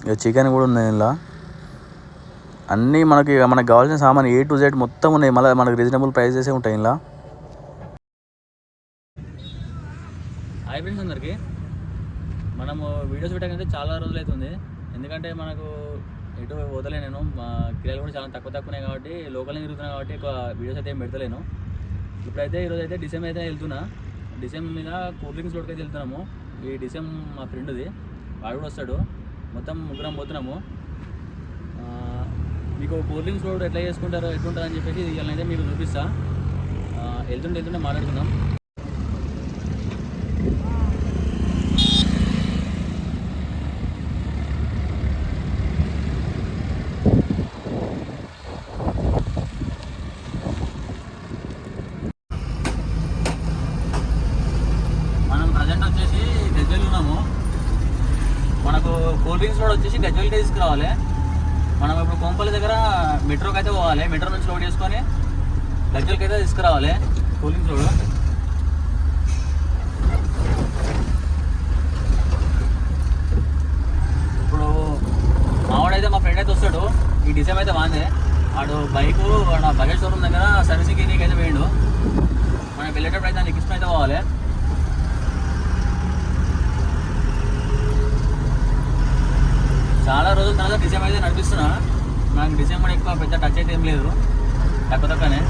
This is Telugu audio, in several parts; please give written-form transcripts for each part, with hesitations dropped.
ఇక చికెన్ కూడా ఉన్నాయి ఇలా. అన్నీ మనకు కావాల్సిన సామాన్ A to Z మొత్తం ఉన్నాయి. మళ్ళీ మనకు రీజనబుల్ ప్రైజెసే ఉంటాయి ఇలా. హాయ్ ఫ్రెండ్స్ అందరికి. మనము వీడియోస్ పెట్టాకంటే చాలా రోజులు అవుతుంది. ఎందుకంటే మనకు ఎటు వదలే నేను, మా కిరాయిలు కూడా చాలా తక్కువనే కాబట్టి లోకల్ని తిరుగుతున్నాను కాబట్టి ఎక్కువ వీడియోస్ అయితే ఏం పెడతలేను. ఇప్పుడైతే ఈరోజు అయితే డిసెంబర్ అయితే వెళ్తున్నా. డిసెంబర్ మీద కూల్ డ్రింక్స్ రోడ్కి అయితే వెళ్తున్నాము. ఈ డిసెంబర్ మా ఫ్రెండ్ది, వాడు కూడా వస్తాడు. మొత్తం ముగ్గురం పోతున్నాము. మీకు కూల్ డ్రింక్స్ రోడ్ ఎట్లా చేసుకుంటారో ఎట్లుంటుందో అని చెప్పేసి ఇవాళనైతే మీకు చూపిస్తా. వెళ్తుంటే మాట్లాడుకుందాం. మనకు కూల్ డ్రింక్స్ రోడ్ వచ్చేసి గజ్వెల్కి తీసుకురావాలి. మనం ఇప్పుడు కోంపల్లి దగ్గర మెట్రోకి అయితే పోవాలి. మెట్రో నుంచి లోడ్ చేసుకొని గజ్వెల్కి అయితే తీసుకురావాలి కూల్ డ్రింక్స్ రోడ్. ఇప్పుడు మావాడైతే మా ఫ్రెండ్ అయితే వస్తాడు. ఈ డిసెంబర్ అయితే వాందే. వాడు బైకు బజాజ్ షోరూమ్ దగ్గర సర్వీసింగ్కి నీకైతే వేయండు. మనం వెళ్ళేటప్పుడు అయితే నీకు ఇష్టం అయితే పోవాలి. చాలా రోజుల తర్వాత డిసెంబర్ అయితే నడిపిస్తున్నా. నాకు డిసెంబర్ ఎక్కువ పెద్ద టచ్ అయితే ఏం లేదు, తక్కువనే.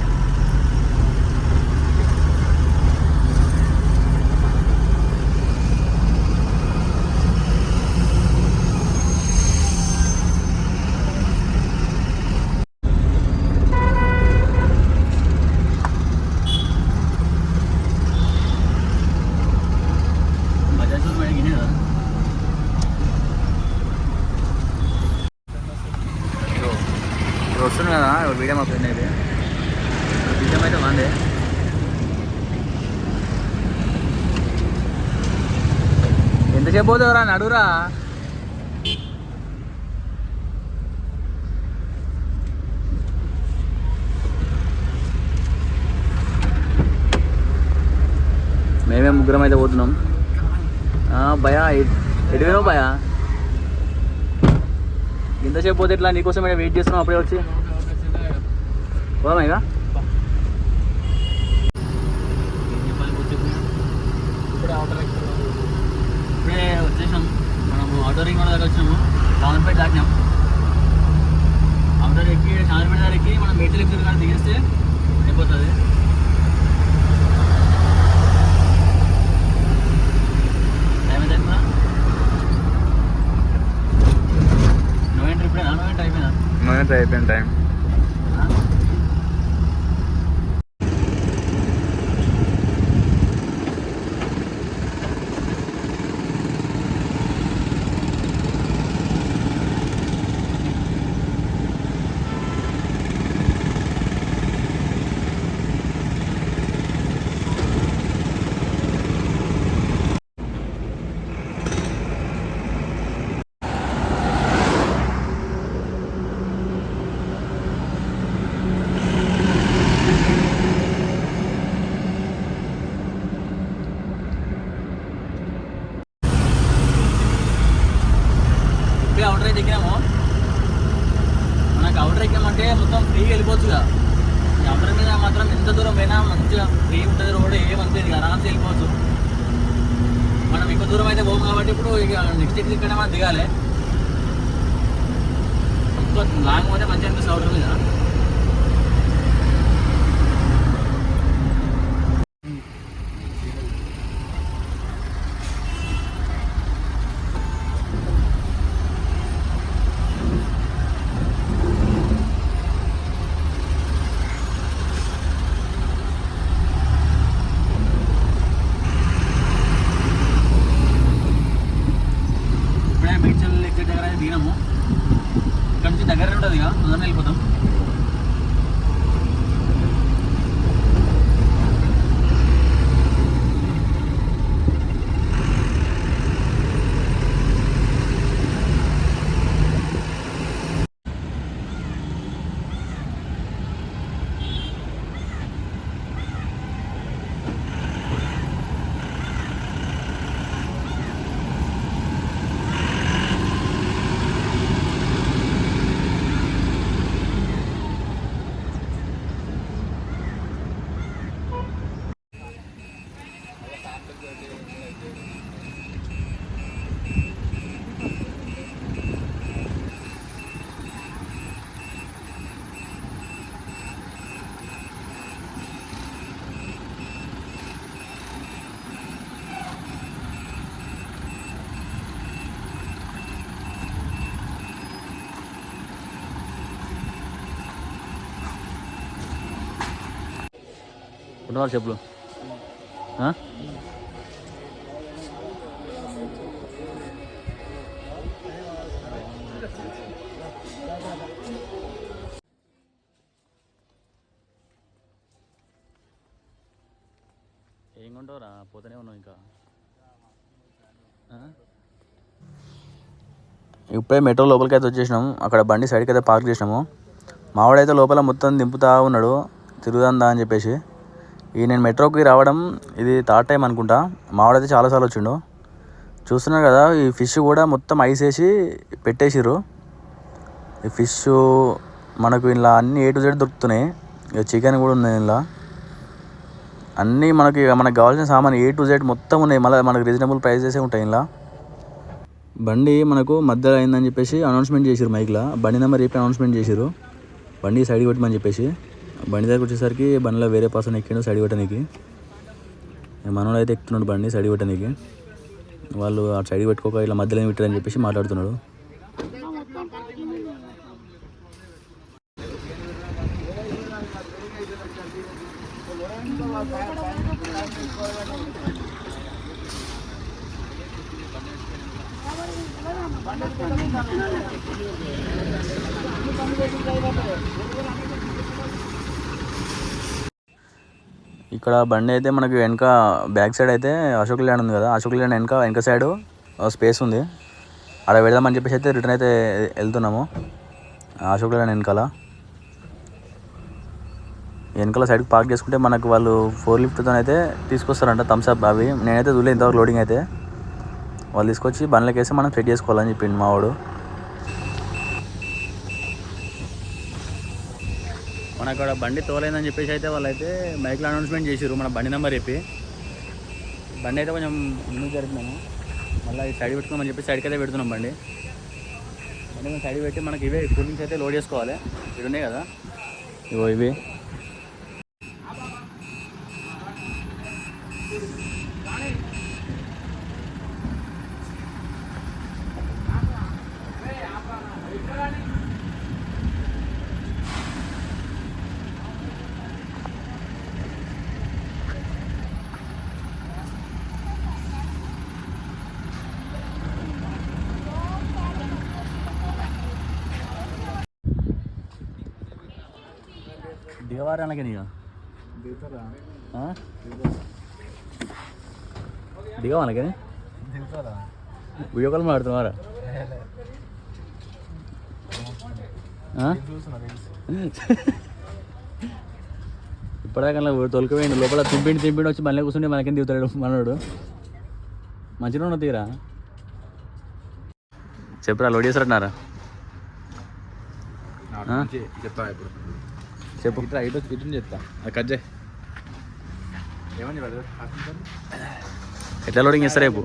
వస్తుంది కదా వీడియో మా ఫ్రెండ్ అయితే. డిసెంబర్ అయితే బాగుంది. ఎంతసేపు పోతావురా, నడురా. మేమే ముగ్గురం అయితే పోతున్నాం. భయా ఎటు పోయినావు భయా? ఇంతసేపు పోతే ఇట్లా నీకోసం వెయిట్ చేస్తున్నాం. అప్పుడే వచ్చి పోదామా ఇక? ఇప్పుడే వచ్చేసాం. మనము ఆటో రింగ్ దగ్గర వచ్చినాము. పవన్పేట దాటినాం. ఆటో ఎక్కి చార్మినార్ దగ్గర ఎక్కి మనం మేడ్చల్ ఎక్కి కానీ దిగేస్తే అయిపోతుంది. టైం ఎంత అయిపోయినా? అయిపోయింది టైం. అవుటర్ అయితే ఎక్కినాము. మనకు అవుటర్ ఎక్కినామంటే మొత్తం ఫ్రీగా వెళ్ళిపోవచ్చుగా. ఈ అవుటర్ మీద మాత్రం ఎంత దూరం పోయినా మంచిగా ఫ్రీ ఉంటుంది. రోడ్ ఏమంతేది ఆరామ్స్ వెళ్ళిపోవచ్చు. మనం ఎక్కువ దూరం అయితే పోము కాబట్టి ఇప్పుడు ఇక నెక్స్ట్ ఎక్కి ఇక్కడ మనం దిగాలి. ఎక్కువ లాంగ్ పోతే మంచిగా అనిపిస్తుంది అవుటర్ మీద. దిగినాము. ఇక్కడ నుంచి దగ్గర ఉంటుంది ఇక తొందరగా వెళ్ళిపోతాం. కొంటున్నారు చెప్పులు. ఏం కొంటావురా, పోతూనే ఉన్నావు ఇంకా. ఇప్పుడే మెట్రో లోపలికి అయితే వచ్చేసినాం. అక్కడ బండి సైడ్కి అయితే పార్క్ చేసినాము. మావాడైతే లోపల మొత్తం దింపుతా ఉన్నాడు తిరుగుదా అని చెప్పేసి. నేను మెట్రోకి రావడం ఇది థర్డ్ టైం అనుకుంటా. మావాడైతే చాలాసార్లు వచ్చిండు. చూస్తున్నారు కదా, ఈ ఫిష్ కూడా మొత్తం ఐస్ వేసి పెట్టేసిర్రు. ఈ ఫిష్ మనకు ఇలా అన్నీ A to Z దొరుకుతున్నాయి. ఇక చికెన్ కూడా ఉంది ఇలా. అన్నీ మనకు కావాల్సిన సామాన్ A to Z మొత్తం ఉన్నాయి. మళ్ళీ మనకు రీజనబుల్ ప్రైజెసే ఉంటాయి ఇలా. బండి మనకు మధ్యలో అయిందని చెప్పేసి అనౌన్స్మెంట్ చేసారు మైక్లో. బండి నెంబర్ చెప్పి అనౌన్స్మెంట్ చేసారు, బండి సైడ్ కొట్టమని చెప్పేసి. బండి దగ్గర వచ్చేసరికి బండిలో వేరే పర్సన్ ఎక్కిండు సైడ్ కొట్టడానికి. మనోడు అయితే ఎక్కుతున్నాడు బండి సైడ్ కొట్టడానికి. వాళ్ళు ఆ సైడ్ పెట్టుకోక ఇలా మధ్యలో పెట్టారని చెప్పేసి మాట్లాడుతున్నాడు. ఇక్కడ బండి అయితే మనకి వెనక బ్యాక్ సైడ్ అయితే అశోక్ ల్యాండ్ ఉంది కదా, అశోక్ ల్యాండ్ వెనక సైడ్ స్పేస్ ఉంది. అక్కడ వెళ్దామని చెప్పేసి అయితే రిటర్న్ అయితే వెళ్తున్నాము. అశోక్ ల్యాండ్ వెనకాల సైడ్కి పార్క్ చేసుకుంటే మనకు వాళ్ళు 4 లిఫ్ట్తో అయితే తీసుకొస్తారంట థమ్స్ అప్ అవి. నేనైతే చూడలే ఇంతవరకు లోడింగ్ అయితే. వాళ్ళు తీసుకొచ్చి బండ్లకి వేసి మనం సెట్ చేసుకోవాలని చెప్పిండు మావాడు. మన అక్కడ బండి తోలైందని చెప్పేసి అయితే వాళ్ళైతే మైక్లో అనౌన్స్మెంట్ చేసారు మన బండి నెంబర్ చెప్పి. బండి అయితే కొంచెం ముందుకు జరుగుతున్నాము. మళ్ళీ సైడ్ పెట్టుకోమని చెప్పి సైడ్కి అయితే పెడుతున్నాం బండి కొంచెం సైడ్ పెట్టి మనకి ఇవే కూల్ డ్రింక్స్ అయితే లోడ్ చేసుకోవాలి. ఇవి ఉన్నాయి కదా, ఇవో ఇవి. దిగవారానికి దిగవానికి వీడియో కాల్ మాడుతున్నారా? ఇప్పటిదాకా తొలికిపోయింది లోపల తింపిండి వచ్చి మళ్ళీ కూర్చుంటే మనకేం దిగుతాడు మనోడు. మంచిగా ఉన్న తీరా చెప్పురా, లోడ్ చేస్తారన్నారా? చెప్తా ఇప్పుడు చెప్పు. ఇటు చెప్తా కట్ చేయి. ఏమని ఎట్లా లోడింగ్ చేస్తారు రేపు?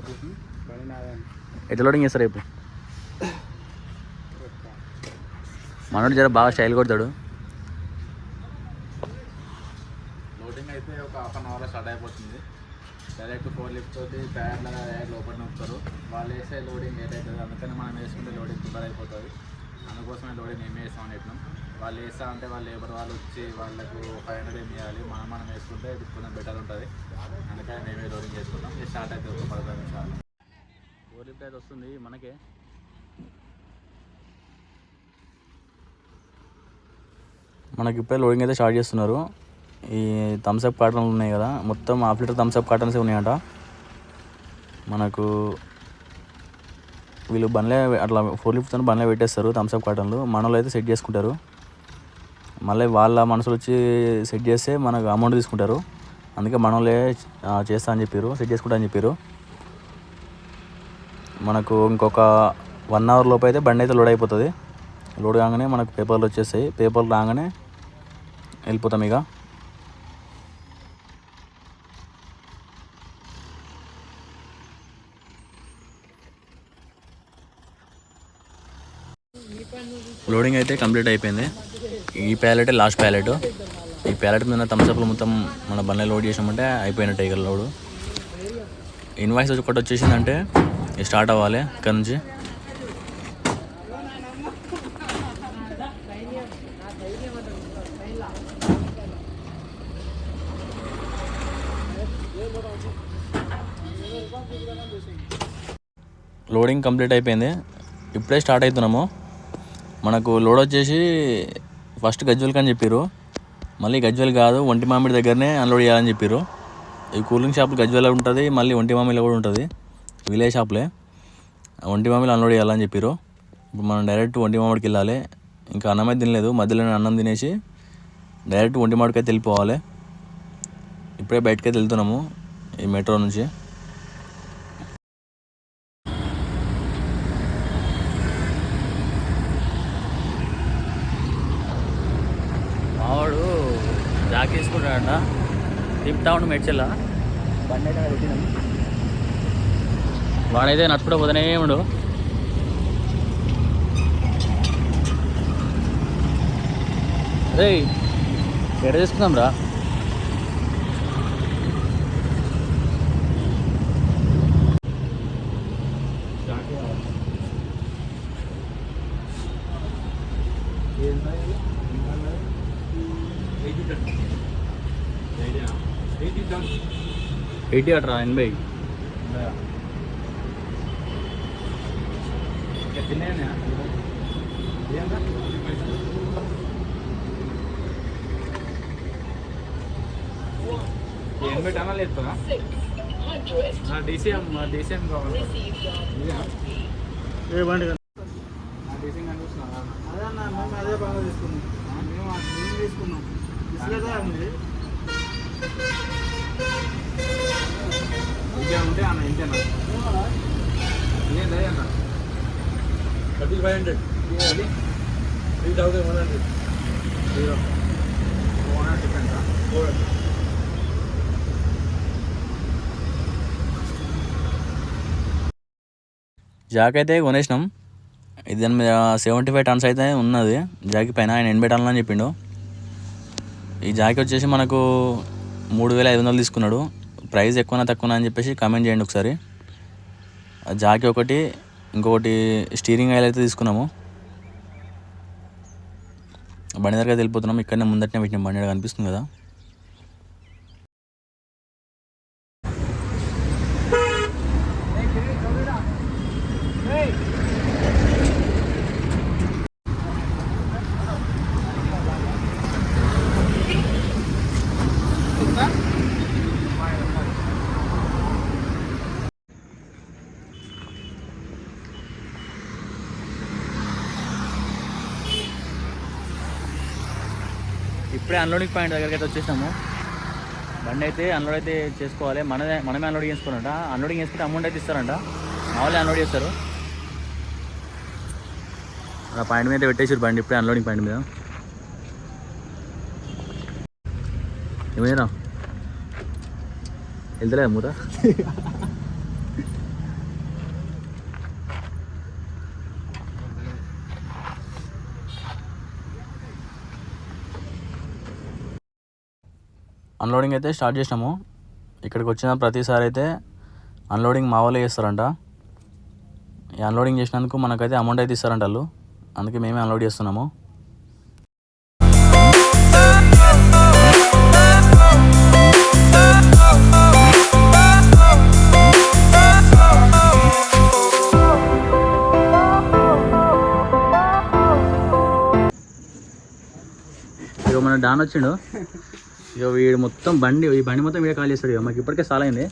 ఎట్లా లోడింగ్ చేస్తారు రేపు? మనోడు జర బాగా స్టైల్ కొడతాడు. లోడింగ్ అయితే ఒక హాఫ్ అన్ అవర్లో స్టార్ట్ అయిపోతుంది. డైరెక్ట్ 4 లిఫ్ట్ తోటి టైర్లో డైరెక్ట్ లోపల నొక్కుతారు. వాళ్ళు వేసే లోడింగ్ లేట్ అవుతుంది. అందుకని మనం వేసుకుంటే లోడింగ్ ప్రిపేర్ అయిపోతుంది. అందుకోసమే లోడింగ్ ఏమి వేస్తామని చెప్పినాం. వాళ్ళు వేస్తా అంటే వాళ్ళు లేబర్ వాళ్ళు వచ్చి వాళ్ళకు 500 ఏమి ఇవ్వాలి. మనం వేసుకుంటే కొంచెం బెటర్ ఉంటుంది. అందుకని మేమే లోడింగ్ చేసుకుంటాం. ఇది స్టార్ట్ అయితే ఒక 15 నిమిషాలు. 4 లిఫ్ట్ అయితే వస్తుంది మనకే. మనకి ఇప్పుడే లోడింగ్ అయితే స్టార్ట్ చేస్తున్నారు. ఈ థమ్స్అప్ కార్టన్లు ఉన్నాయి కదా, మొత్తం ½ లీటర్ థమ్స్అప్ కార్టన్సే ఉన్నాయంట. మనకు వీళ్ళు బండ్లే అట్లా 4 లిఫ్ట్తో బండ్లే పెట్టేస్తారు థమ్స్అప్ కార్టన్లు. మనలో అయితే సెట్ చేసుకుంటారు. మళ్ళీ వాళ్ళ మనుషులు వచ్చి సెట్ చేస్తే మనకు అమౌంట్ తీసుకుంటారు. అందుకే మనోళ్ళే చేస్తా అని చెప్పారు, సెట్ చేసుకుంటా అని చెప్పారు. మనకు ఇంకొక 1 అవర్ లోపు అయితే బండి అయితే లోడ్ అయిపోతుంది. లోడ్ కాగానే మనకు పేపర్లు వచ్చేస్తాయి. పేపర్లు రాగానే వెళ్ళిపోతాం ఇక. లోడింగ్ అయితే కంప్లీట్ అయిపోయింది. ఈ ప్యాలెటే లాస్ట్ ప్యాలెట్. ఈ ప్యాలెట్ మీద థమ్స్అప్లు మొత్తం మన బండ్లో లోడ్ చేసామంటే అయిపోయినట్టు ఇక లోడు. ఇన్వాయిస్ ఒకటి వచ్చేసిందంటే స్టార్ట్ అవ్వాలి ఇక్కడ నుంచి. లోడింగ్ కంప్లీట్ అయిపోయింది. ఇప్పుడే స్టార్ట్ అవుతున్నాము. మనకు లోడ్ వచ్చేసి ఫస్ట్ గజ్వెల్కి అని చెప్పారు. మళ్ళీ గజ్వెల్ కాదు, ఒంటి మామిడి దగ్గరనే అన్లోడ్ చేయాలని చెప్పారు. ఈ కూలింగ్ షాప్ గజ్వెల్ ఉంటుంది, మళ్ళీ ఒంటి మామిడిలో కూడా ఉంటుంది. విలేజ్ షాప్లే ఒంటి మామిడిలో అన్లోడ్ చేయాలని చెప్పారు. ఇప్పుడు మనం డైరెక్ట్ ఒంటి మామిడికి వెళ్ళాలి. ఇంకా అన్నమే తినలేదు, మధ్యలో అన్నం తినేసి డైరెక్ట్ ఒంటి మామిడికైతే వెళ్ళిపోవాలి. ఇప్పుడే బయటకైతే వెళ్తున్నాము ఈ మెట్రో నుంచి. మావాడు జాక్ వేసుకుంటాడంట, తిప్పుతా ఉండు మెడ్చెల్లా. బండి అయితే పెట్టినాం. వాడైతే నడుచుకుంటూ పోతూనే ఉండు. రే ఎక్కడ తీసుకుందాం రా? ఎయిటీ అట్రా 80. ఎనభై టన్నులు ఎత్తున్నా డీసీఎం కావాలి. ఏ బండి డీసీఎం కనిపిస్తున్నా అదే అన్న, మేము అదే బాగా తీసుకున్నాం. మేము తీసుకున్నాం. ఇసుకదా ఉంది. ఇంకేం ఉంటే అన్న ఇంతేనా? ఏం లేదన్న 3500 3100 డిఫరెంట్. జాక్ అయితే కొనేసినాం. ఇది దాని మీద 75 టన్స్ అయితే ఉన్నది జాకి పైన. ఆయన 80 టన్నులు అని చెప్పిండు. ఈ జాకి వచ్చేసి మనకు 3500 తీసుకున్నాడు. ప్రైస్ ఎక్కువనా తక్కువనా అని చెప్పేసి కామెంట్ చేయండి ఒకసారి. జాకి ఒకటి, ఇంకొకటి స్టీరింగ్ ఆయిల్ అయితే తీసుకున్నాము. బండి దగ్గర వెళ్ళిపోతున్నాం. ఇక్కడనే ముందటనే పెట్టినాం, బండి దగ్గర కనిపిస్తుంది కదా. ఇప్పుడే అన్లోడింగ్ పాయింట్ దగ్గరికి అయితే వచ్చేసాము. బండి అయితే అన్లోడ్ అయితే చేసుకోవాలి. మనమే అన్లోడ్ చేసుకోవాలంట. అన్లోడింగ్ చేసుకుంటే అమౌంట్ అయితే ఇస్తారంట. మామూలు అన్లోడ్ చేస్తారు. ఆ పాయింట్ మీద పెట్టేసారు బండి ఇప్పుడే, అన్లోడింగ్ పాయింట్ మీద. ఏమైనా వెళ్తలేదు మూత. అన్లోడింగ్ అయితే స్టార్ట్ చేసినాము. ఇక్కడికి వచ్చిన ప్రతిసారి అయితే అన్లోడింగ్ మా వాళ్ళే చేస్తారంట. ఈ అన్లోడింగ్ చేసినందుకు మనకైతే అమౌంట్ అయితే ఇస్తారంట వాళ్ళు. అందుకే మేమే అన్లోడ్ చేస్తున్నాము. ఇక మన డాన్ వచ్చిండు. ఇక వీడు మొత్తం ఈ బండి మొత్తం వీడే కాల్ చేస్తాడు. ఇక మాకు ఇప్పటికే చాలా అయింది.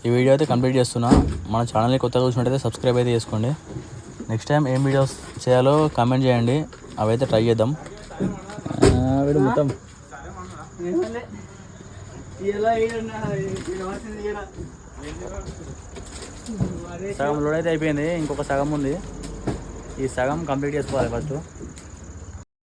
ఈ వీడియో అయితే కంప్లీట్ చేస్తున్నా. మన ఛానల్ని కొత్తగా చూసినట్టయితే సబ్స్క్రైబ్ అయితే చేసుకోండి. నెక్స్ట్ టైం ఏం వీడియోస్ చేయాలో కామెంట్ చేయండి, అవైతే ట్రై చేద్దాం. వీడు మొత్తం సగం లోడ్ అయితే అయిపోయింది, ఇంకొక సగం ఉంది. ఈ సగం కంప్లీట్ చేసుకోవాలి ఫస్ట్.